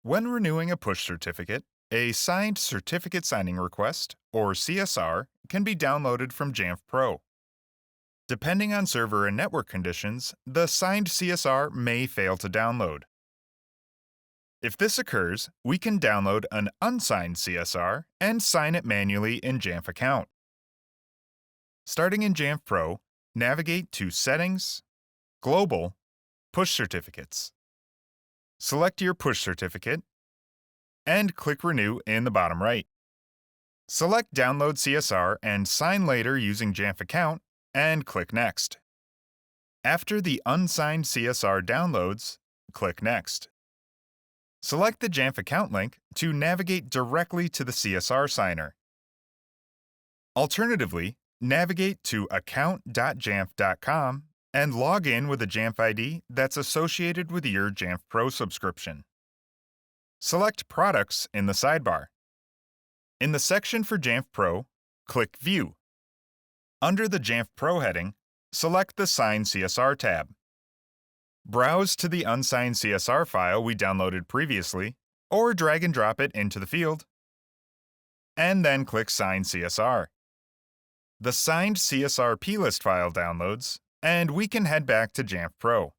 When renewing a push certificate, a signed certificate signing request, or CSR, can be downloaded from Jamf Pro. Depending on server and network conditions, the signed CSR may fail to download. If this occurs, we can download an unsigned CSR and sign it manually in Jamf account. Starting in Jamf Pro, navigate to Settings, Global, Push Certificates. Select your push certificate and click Renew in the bottom right. Select Download CSR and Sign Later using Jamf account and click Next. After the unsigned CSR downloads, click Next. Select the Jamf account link to navigate directly to the CSR signer. Alternatively, navigate to account.jamf.com and log in with a Jamf ID that's associated with your Jamf Pro subscription. Select Products in the sidebar. In the section for Jamf Pro, click View. Under the Jamf Pro heading, select the Sign CSR tab. Browse to the unsigned CSR file we downloaded previously, or drag and drop it into the field, and then click Sign CSR. The signed CSR plist file downloads, and we can head back to Jamf Pro.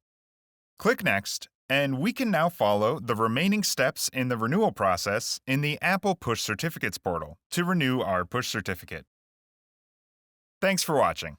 Click Next, and we can now follow the remaining steps in the renewal process in the Apple Push Certificates portal to renew our push certificate. Thanks for watching.